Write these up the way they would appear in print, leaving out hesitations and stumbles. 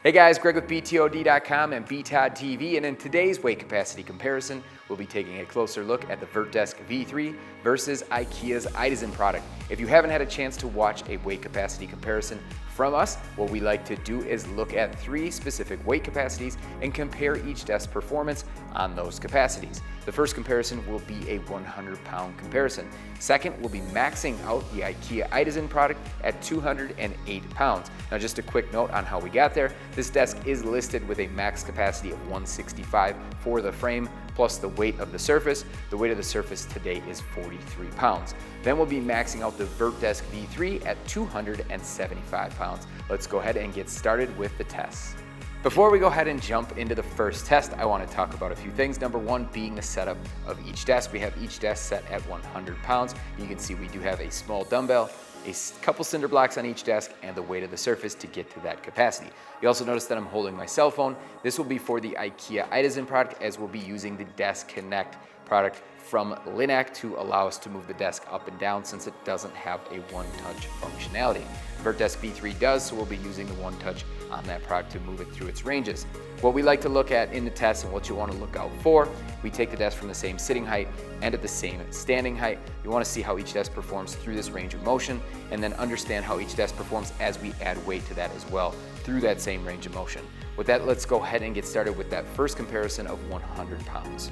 Hey guys, Greg with BTOD.com and BTOD TV, and in today's weight capacity comparison, we'll be taking a closer look at the VertDesk V3 versus Ikea's Idasen product. If you haven't had a chance to watch a weight capacity comparison from us, what we like to do is look at 3 specific weight capacities and compare each desk's performance on those capacities. The first comparison will be a 100-pound comparison. Second, we'll be maxing out the Ikea Idasen product at 208 pounds. Now just a quick note on how we got there. This desk is listed with a max capacity of 165 for the frame, plus the weight of the surface. The weight of the surface today is 43 pounds. Then we'll be maxing out the VertDesk V3 at 275 pounds. Let's go ahead and get started with the tests. Before we go ahead and jump into the first test, I want to talk about a few things. Number one being the setup of each desk. We have each desk set at 100 pounds. You can see we do have a small dumbbell, a couple cinder blocks on each desk, and the weight of the surface to get to that capacity. You also notice that I'm holding my cell phone. This will be for the Ikea Idasen product, as we'll be using the Desk Connect product from Linac to allow us to move the desk up and down, since it doesn't have a one-touch functionality. VertDesk V3 does, so we'll be using the one-touch on that product to move it through its ranges. What we like to look at in the test and what you want to look out for, we take the desk from the same sitting height and at the same standing height. You want to see how each desk performs through this range of motion, and then understand how each desk performs as we add weight to that as well through that same range of motion. With that, let's go ahead and get started with that first comparison of 100 pounds.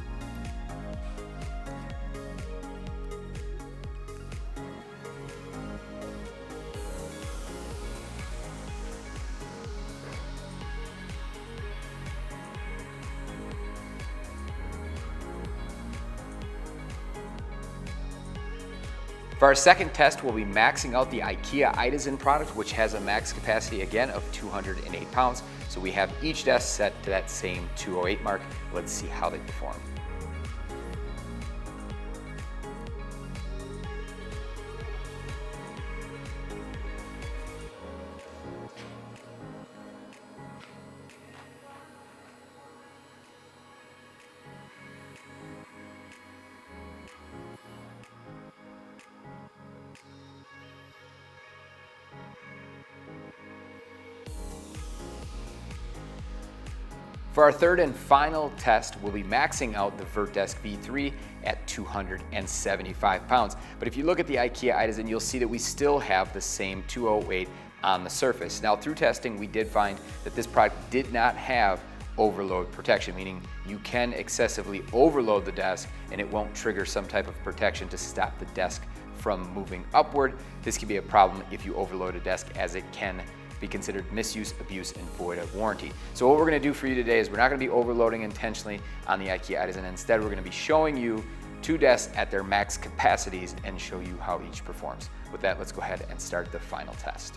For our second test, we'll be maxing out the Ikea Idasen product, which has a max capacity again of 208 pounds. So we have each desk set to that same 208 mark. Let's see how they perform. For our third and final test, we'll be maxing out the VertDesk V3 at 275 pounds. But if you look at the Ikea Idasen, you'll see that we still have the same 208 on the surface. Now through testing, we did find that this product did not have overload protection, meaning you can excessively overload the desk and it won't trigger some type of protection to stop the desk from moving upward. This can be a problem if you overload a desk, as it can be considered misuse, abuse, and void of warranty. So what we're going to do for you today is we're not going to be overloading intentionally on the Ikea Idasen. Instead, we're going to be showing you 2 desks at their max capacities and show you how each performs. With that, let's go ahead and start the final test.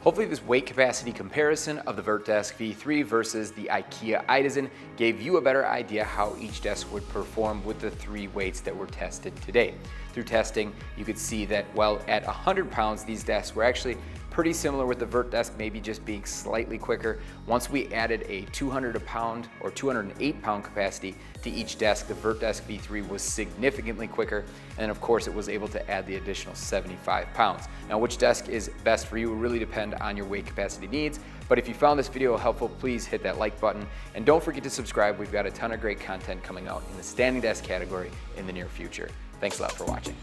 Hopefully this weight capacity comparison of the VertDesk V3 versus the Ikea Idasen gave you a better idea how each desk would perform with the 3 weights that were tested today. Through testing, you could see that while at 100 pounds, these desks were actually pretty similar with the VertDesk, maybe just being slightly quicker. Once we added a 200-pound or 208-pound capacity to each desk, the VertDesk V3 was significantly quicker, and of course it was able to add the additional 75 pounds. Now, which desk is best for you will really depend on your weight capacity needs, but if you found this video helpful, please hit that like button, and don't forget to subscribe. We've got a ton of great content coming out in the standing desk category in the near future. Thanks a lot for watching.